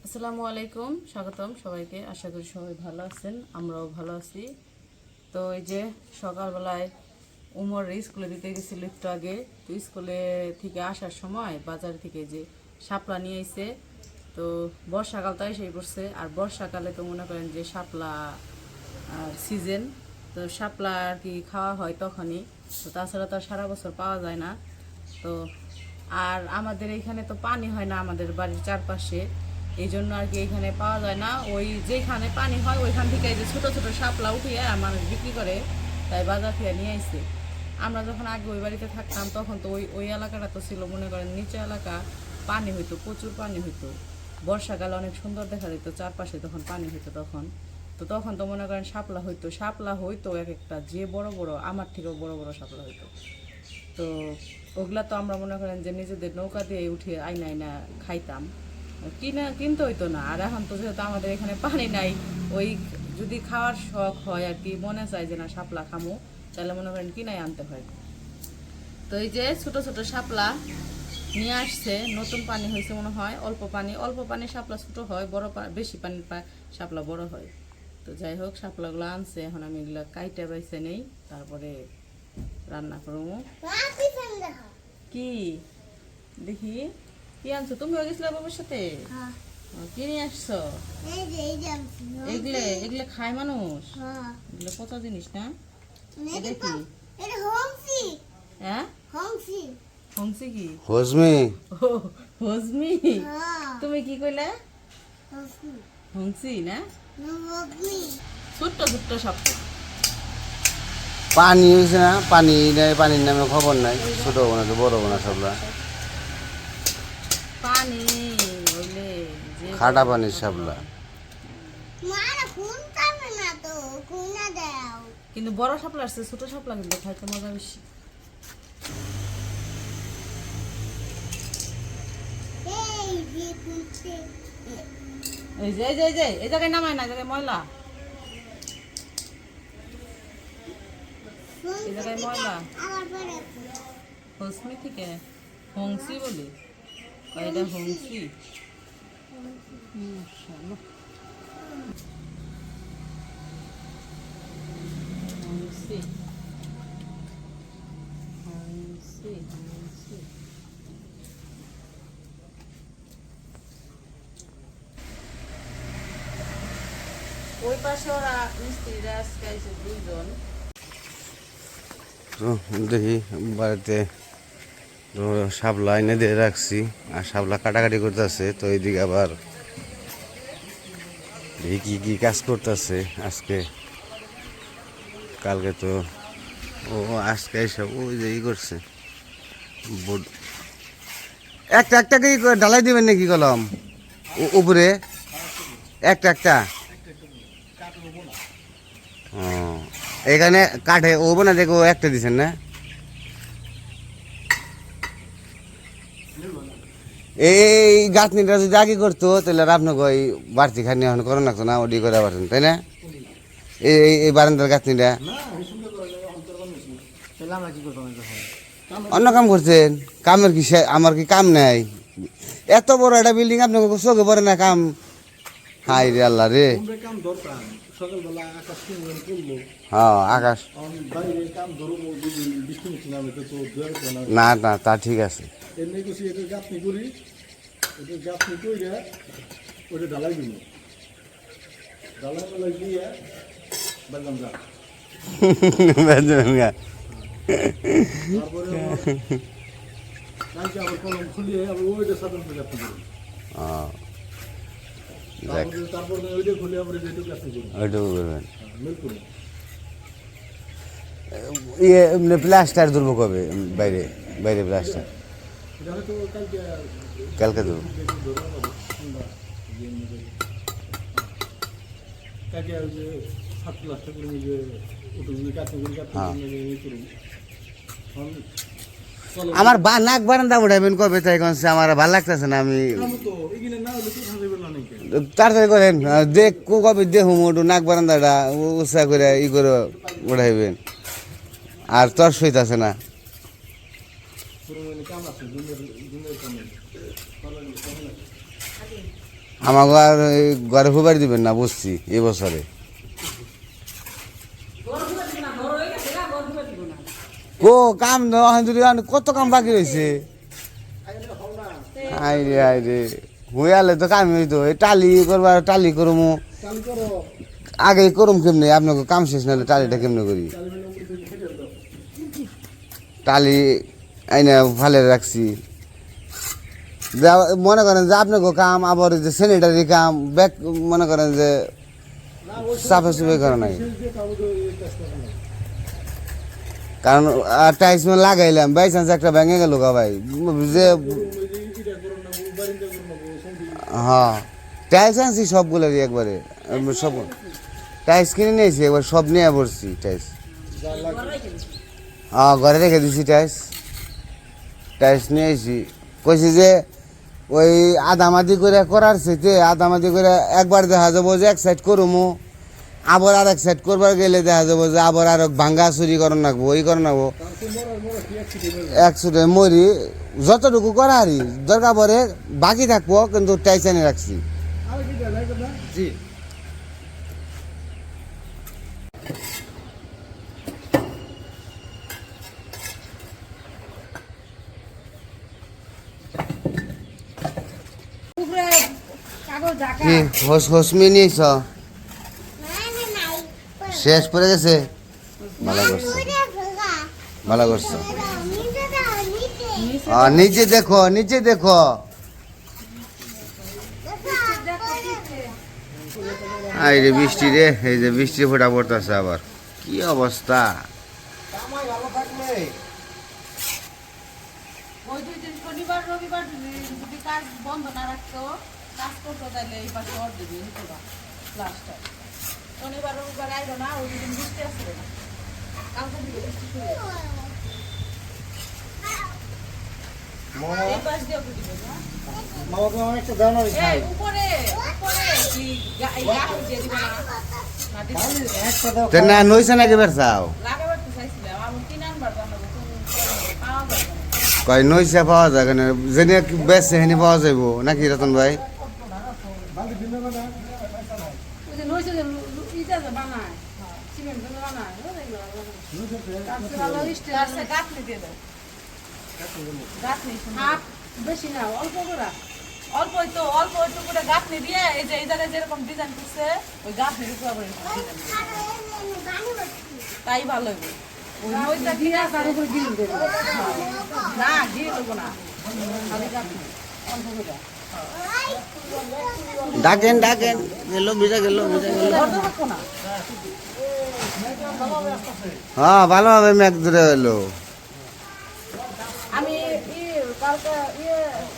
আসসালামু আলাইকুম, স্বাগতম সবাইকে। আশা করি সবাই ভালো আছেন, আমরাও ভালো আছি। তো এই যে সকালবেলায় উমর স্কুলে দিতে গেছিল একটু আগে। তো স্কুলে থেকে আসার সময় বাজার থেকে যে শাপলা নিয়ে এসে, তো বর্ষাকাল তো এসেই পড়ছে। আর বর্ষাকালে তো মনে করেন যে শাপলা সিজন, তো শাপলা আর কি খাওয়া হয় তখনই। তো তাছাড়া তো আর সারা বছর পাওয়া যায় না। তো আর আমাদের এখানে তো পানি হয় না আমাদের বাড়ির চারপাশে, এই জন্য আর কি এখানে পাওয়া যায় না। ওই যেখানে পানি হয় ওইখান থেকে এই যে ছোটো ছোটো শাপলা উঠিয়ে মানুষ বিক্রি করে, তাই বাজার থেকে নিয়ে আসছে। আমরা যখন আগে ওই বাড়িতে থাকতাম তখন তো ওই ওই এলাকাটা তো ছিল মনে করেন নিচু এলাকা, পানি হইতো, প্রচুর পানি হইতো। বর্ষাকালে অনেক সুন্দর দেখা যেত, চারপাশে তখন পানি হইতো তখন। তো তখন তো মনে করেন শাপলা হইতো এক একটা, যে বড় বড়, আমার থেকেও বড় বড় শাপলা হইতো। তো ওগুলা তো আমরা মনে করেন যে নিজেদের নৌকা দিয়ে উঠে আইনা আইনা খাইতাম, কিনতে হইতো না। আর এখন তো যেহেতু আমাদের এখানে পানি নাই, ওই যদি খাওয়ার শখ হয় আর কি, মনে চায় যে না শাপলা খামো, তাহলে মনে করেন কিনাই আনতে হয়। তো এই যে ছোট ছোট শাপলা নিয়ে আসছে, নতুন পানি হয়েছে মনে হয়, অল্প পানি শাপলা ছোট হয়, বেশি পানির শাপলা বড় হয়। তো যাই হোক, শাপলাগুলো আনছে, এখন আমি এগুলো কাইটে বাইছে নেই, তারপরে রান্না করবো। কি দেখি কি আনছো? তুমি গেছিলে বাবার সাথে? কি নিয়ে আসছো? এগুলো এগুলো খায় মানুষ? এগুলো পচা জিনিস না? এটা কি? হ্যাঁ, হংসি কি? হজমি ও, হজমি। তুমি কি কইলে? হংসি না? ছোট্ট ছোট্ট সব। পানি হয়েছে না, পানি নাই, পানির নামে খবর নাই। ছোট হবো না বড় হবো না সবলা পানি হইলে যে খাটা পানির সাবলা। কিন্তু বড় শাপলা আসছে, ছোট শাপলা কিন্তু খাইতে মজা বেশি। এই জায়গায় নামায় না, জায়গায় ময়লা, এই জায়গায় ময়লা। হংসি থেকে হংসি বলি, এটা হংসি। হংসি হংসি হংসি। ওই পাশে ওরা মিস্ত্রিরা আজকে আইছে দুইজন। তো দেখি বাড়িতে শাপলা এনে দিয়ে রাখছি, আর শাপলা কাটাকাটি করতেছে। তো এইদিকে আবার দেখি কি কি কাজ করতেছে আজকে। কালকে তো আজকে এইসব ওই যে ই করছে বোর্ড। একটা একটা কি ঢালাই দিবেন নাকি কলম উপরে? একটা একটা ও, এখানে কাঠে ওবো না, দেখো একটা দিছেন না? এই গাঁথনিটা যদি আগে করতো তাহলে আর আপনাকে ওই বাড়তি খানি এখন করেন লাগতো না, ওডি করে পারতেন, তাই না? এই বারান্দার গাঁথনিটা অন্য কাম করছেন। কামের কি আমার কি কাম নাই? এত বড় একটা বিল্ডিং আপনাকে চোখে পড়ে না কাম? হাই রে আল্লাহ রে। হ্যাঁ আকাশ না না, তা ঠিক আছে। ইয়ে প্লাস্টার ধরবো কবে? বাইরে বাইরে প্লাস্টার কালকে ধরবো। আমার নাক বারান্দা উঠাবেন কবে? তাই কনছে আমার ভালো লাগতেছে না। আমি তাড়াতাড়ি করেন, দেখ কবে দেখুম ওটু নাক বারান্দাটা উৎসাহ করে ই করে উঠাইবেন। আর তোর সইতাছে না। আমাকে আর এই ঘরে ফুবাই দিবেন না বুঝছি এবছরে ও কাম যদি কত কাম বাকি রয়েছে আইরে আইরে হইয়ালে তো কাম হইতো এই টালি করবার টালি করমু আগে করুম কেমনে আপনাকে কাম শেষ নাহলে টালিটা কেমনে করি টালি আইনে ভালে রাখছি মনে করেন যে আপনাকে কাম আবার যে স্যানিটারি কাম ব্যাগ মনে করেন যে সাফে সুফে করে নাই কারণ টাইলস লাগাইলাম বাই চান্স একটা ভেঙে গেল গা ভাই যে হ্যাঁ টাইলস আনছি সবগুলোরই একবারে সব টাইলস কিনে নিয়েছি একবার সব নিয়ে পড়ছি টাইলস হ্যাঁ ঘরে রেখে দিছি টাইলস টাইলস নিয়ে এসি কইছি যে ওই আদামাদি করে করার সাথে আদামাদি করে একবার দেখা যাবো যে এক সাইড করুমো আবার আর এক সাইড করবার গেলে দেখা যাবো যে আবার আর ভাঙ্গা চুরি করার নাকবো ওই করে নাকবো একসাথে মরি যতটুকু করা হারি দরকার পরে বাকি থাকবো কিন্তু টাইস এনে রাখছি কি হোসমি নিয়েছ শেষ পড়ে গেছে ভালো করছো ভালো করছো নিচে দেখো নিচে দেখো এই রে বৃষ্টি রে এই যে বৃষ্টি ফোটা পড়তেছে আবার কি অবস্থা ওই দুই দিন শনিবার রবিবার যদি কাজ বন্ধ না রাখতো কাজ করতো তাহলে এই পাশে অর দেবে লাস্টটা শনিবার রবিবার আইলো না ওই দিন বৃষ্টি আসবে না কালকে দিকে বৃষ্টি শুরু এই পাশ দিয়ে দিবে না মামাকে অনেকটা দানা এই উপরে উপরে কি গাছ দিয়ে দিবে না না দিবে একটা দাও তে না নইছে নাকি বেরছাও লাগাবার তো চাইছিলাম আমি 3 নাম্বার জানাবো তুমি পাওয়া যাবে না কয় নইছে পাওয়া যায় কেন যেনে বেচছে হেনি পাওয়া যাইব নাকি রতন ভাই বালতি দিলে না ওই যে নইছে যে ইটা যে বানায় সিমেন্ট দিয়ে বানায় তারপরে গাঁথনি দিয়ে দাও গাঁথনি হাফ বেশি না অল্প করে অল্প তো অল্প একটু করে গাঁথনি দিয়ে এই যে এই জায়গায় যেরকম ডিজাইন করছে ওই গাঁথনির উপর আবার তাই ভালো হবে ওই নইটা দিয়ে তার উপর গিল দেবে না গিল দেবো না খালি গাঁথনি অল্প করে ডাকেন ডাকেন গেল ভিজা গেল ধরতে পারবো না হ্যাঁ ভালোভাবে মেঘ ধরে এলো আমি কালকে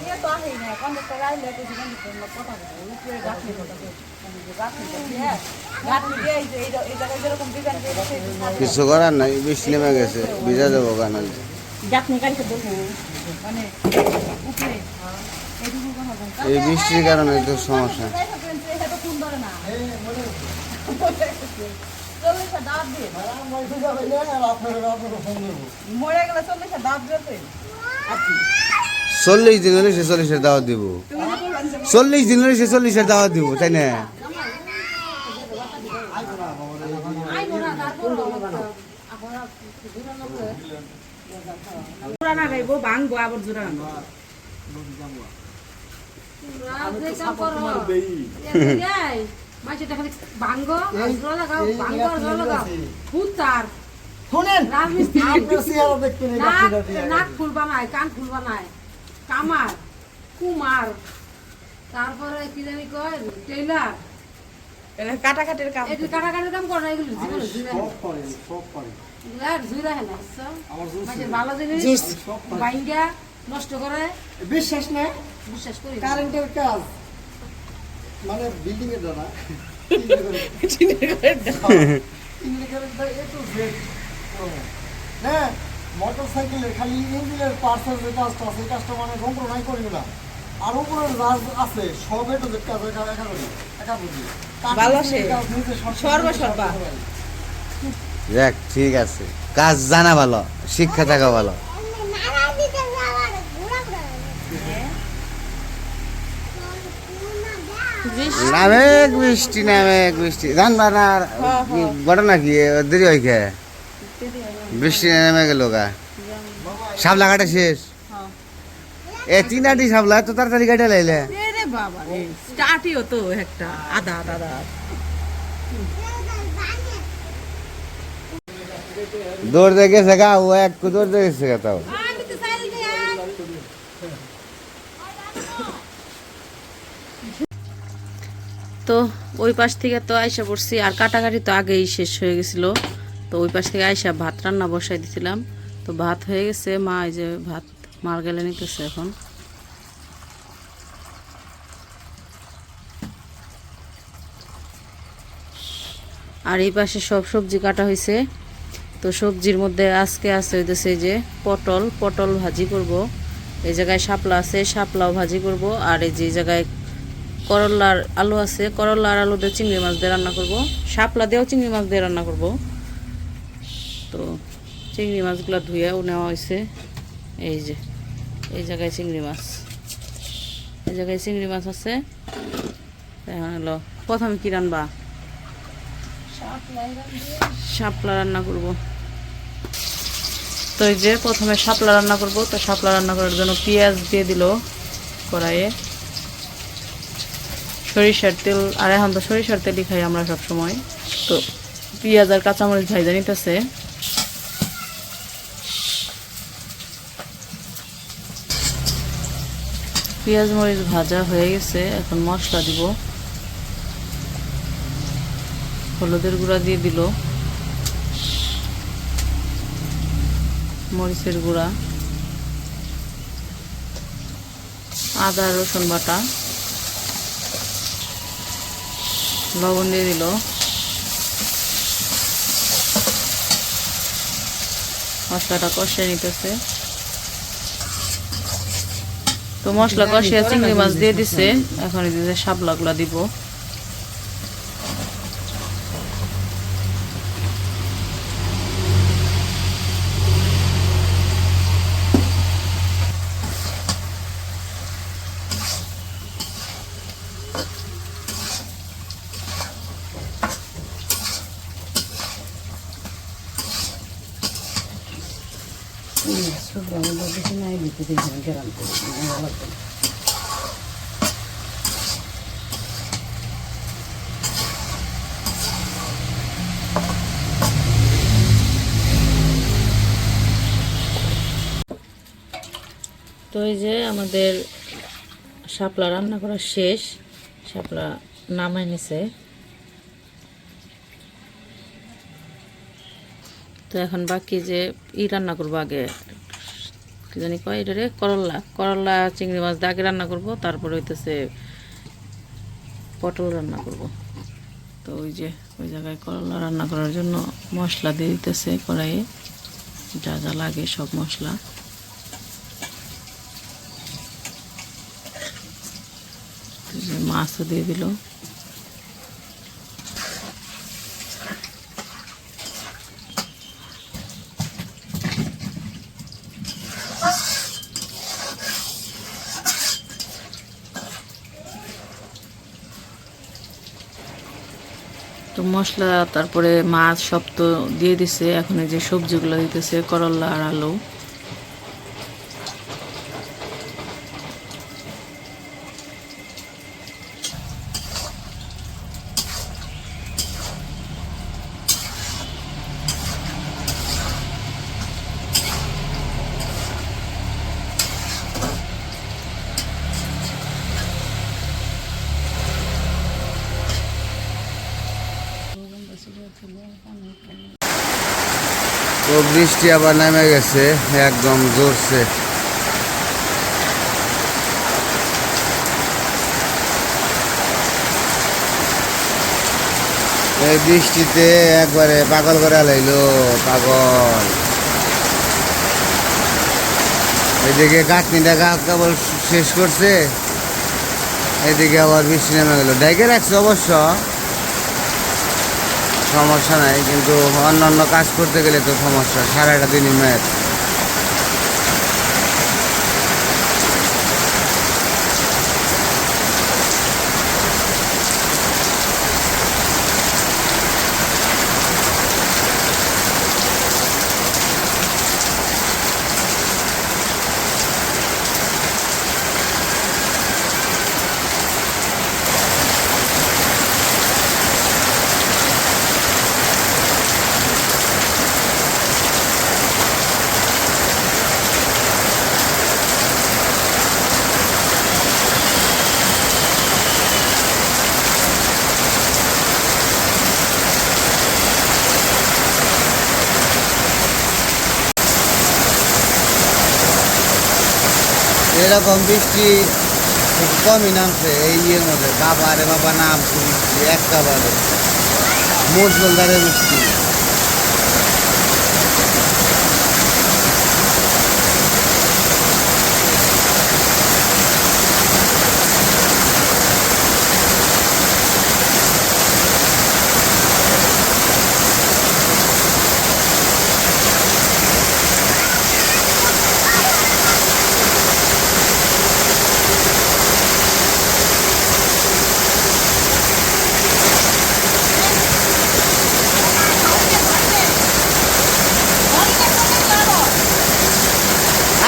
ইয়ে তো আসি না কন্ডাক্টর আইলে কিছু কন্ডাক্টর কথা বলবো উপরে গাঁথনি কথা গাঁথনি দিয়ে এই জায়গায় যেরকম ডিজাইন দিয়েছে কিছু করার নাই বৃষ্টি নেমে গেছে ভিজা যাবো গান গাঁথনি কালকে বলবো মানে উপরে এইটুকু কথা বলবো এই বৃষ্টির কারণে তো সমস্যা এটা তো ফোন ধরে না চল্লিশটা দাঁত দিয়ে মরে গেলে চল্লিশটা দাঁত দিয়েছে 40 দিন হলে সে 40-এর দাওয়াত দিব 40 দিন হলে সে 40-এর দাওয়াত দিব তাই না জোড়ানা রাইবো ভাঙবো আবার জোড়ানা শুনেন আপনার চেহারা দেখবেন এই গাছটা দিয়ে নাক ফুল বানায় কান ফুল বানায় কামার কুমার তারপরে কি জানি কয় টেইলার কাটাকাটির কাম এটি কাটাকাটির কাম করে না এগুলো জীবনে জুড়ে সব পারে সব পারে আর জুড়ে হয় না বুঝছো? আমার জুস মাঝে ভালো জিনিস জুস সব পারে বাইঙ্গা নষ্ট করে বিশ্বাস নাই বিশ্বাস করি না। কারেন্টের কাজ মানে বিল্ডিং এর দ্বারা হ্যাঁ মোটরসাইকেলের খালি ইঞ্জিনের পার্সেল যে কাজটা আছে এই কাজটা মানে কম্প্রোমাইজ করি না আর উপরে রাজ আছে সব একটু কাজ একা করি একা বুঝি ভালো সে। সর্বসর্বা। যাক ঠিক আছে কাজ জানা ভালো শিক্ষা থাকা ভালো নামে এক বৃষ্টি নামে এক বৃষ্টি জানবা না আর কি ঘটনা কি দেরি হয় কে বৃষ্টি নেমে গেল গা সাবলা কাটা শেষ এ 3 আটি সাবলা তো তাড়াতাড়ি কাটে লাইলে রে বাবা রে স্টার্টই হতো একটা আধা আধা আধা দৌড়তে গেছে গা ও এক দৌড়তে গেছে গা তাও তো ওই পাশ থেকে তো আইসা পড়ছি আর কাটাকাটি তো আগেই শেষ হয়ে গেছিল তো ওই পাশ থেকে আইসা ভাত রান্না বসাই দিছিলাম তো ভাত হয়ে গেছে মা এই যে ভাত মার গেলে নিতেছে এখন আর এই পাশে সব সবজি কাটা হয়েছে তো সবজির মধ্যে আজকে আছে হইতেছে যে পটল পটল ভাজি করব এই জায়গায় শাপলা আছে শাপলাও ভাজি করব আর এই যে জায়গায় করলার আলু আছে করলার আলু দিয়ে চিংড়ি মাছ দিয়ে রান্না করব শাপলা দিয়েও চিংড়ি মাছ দিয়ে রান্না করব তো চিংড়ি মাছগুলো ধুয়েও নেওয়া হয়েছে এই যে এই জায়গায় চিংড়ি মাছ এই জায়গায় চিংড়ি মাছ আছে এখন হলো প্রথমে কি রান্না শাপলা রান্না করব তো এই যে প্রথমে শাপলা রান্না করব তো শাপলা রান্না করার জন্য পেঁয়াজ দিয়ে দিল কড়াইয়ে সরিষার তেল আর এখন তো সরিষার তেলই খাই আমরা সব সময় তো পেঁয়াজ আর কাঁচামরিচ ভাইজা নিতেছে পেঁয়াজ মরিচ ভাজা হয়ে গেছে এখন মশলা দিব হলুদের গুঁড়া দিয়ে দিল মরিচের গুঁড়া আদা রসুন বাটা লবণ দিয়ে দিল মশলাটা কষিয়ে নিতেছে তো মশলা কষিয়ে চিংড়ি মাছ দিয়ে দিছে এখন দিতে শাপলাগুলা দিব তো এই যে আমাদের শাপলা রান্না করা শেষ শাপলা নামাই নিছে তো এখন বাকি যে রান্না করবো আগে কি জানি কয় এটা রে করলা করলা চিংড়ি মাছ দিয়ে আগে রান্না করবো তারপরে হইতেছে পটল রান্না করব তো ওই যে ওই জায়গায় করলা রান্না করার জন্য মশলা দিয়ে দিতেছে কড়াইয়ে যা যা লাগে সব মশলা মাছও দিয়ে দিল তো মশলা তারপরে মাছ সব তো দিয়ে দিছে এখন এই যে সবজিগুলো দিতেছে করলা আর আলু তো বৃষ্টি আবার নেমে গেছে একদম জোরছে এই বৃষ্টিতে একবারে পাগল করে লাইলো পাগল এদিকে কাটনিটা কেবল শেষ করছে এদিকে আবার বৃষ্টি নেমে গেল ডেকে রাখছে অবশ্য সমস্যা নাই কিন্তু অন্যান্য কাজ করতে গেলে তো সমস্যা সারাটা দিনই ম্যাচ তো এরকম বৃষ্টি খুব কমই নামছে এই ইয়ের মধ্যে। বাবা রে বাবা, নামছে বৃষ্টি একেবারে মুষলধারে বৃষ্টি।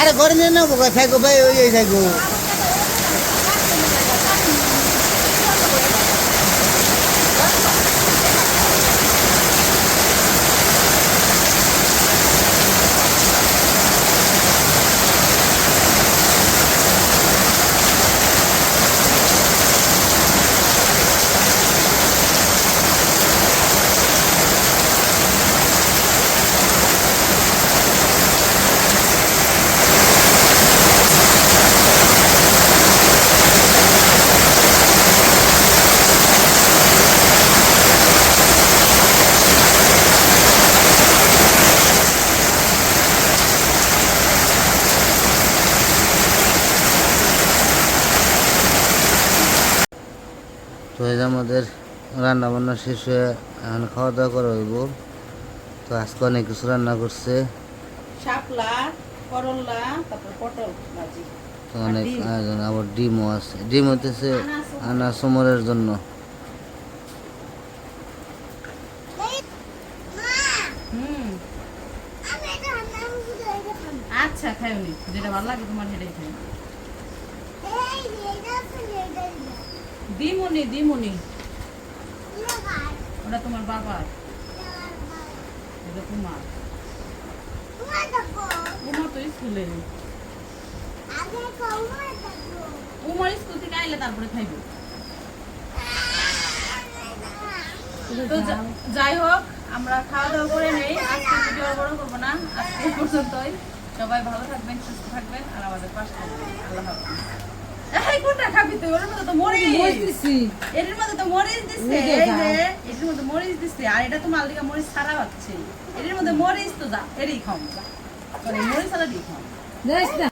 আরে ঘরে নিয়ে নেবো, থাকো ভাই, ওই থাকো। তো এই যে আমাদের রান্না বান্না শেষ হয়ে এখন খাওয়া দাওয়া করা হইব। তো আজকে অনেক কিছু রান্না করছে, শাপলা, করলা, তারপর পটল ভাজি। তো অনেক আয়োজন, আবার ডিমও আছে। ডিম হইতেছে আনা সমরের জন্য। আচ্ছা, খাইনি, যেটা ভালো লাগে তোমার সেটাই খাই। দিমুনি দিমুনি, ওটা তোমার বাবার, এটা তোমার। উমা তো স্কুলে, উমার স্কুল থেকে আইলে তারপরে খাইবে। তো যাই হোক, আমরা খাওয়া দাওয়া করে নেই। আজকে ভিডিও আর বড় করবো না, আজকে এই পর্যন্তই। সবাই ভালো থাকবেন, সুস্থ থাকবেন, আর আমাদের পাশে থাকবেন। আল্লাহ হাফেজ। এই কোনটা খাবি তুই? ওর মধ্যে তো মরিচ দিছি, এটার মধ্যে তো মরিচ দিছে, এই যে এটার মধ্যে মরিচ দিছে, আর এটা তো মালদিকা মরিচ ছাড়া হচ্ছে। এটার মধ্যে মরিচ তো যা, এরই খাও, মরিচ ছাড়া দিয়ে খাও।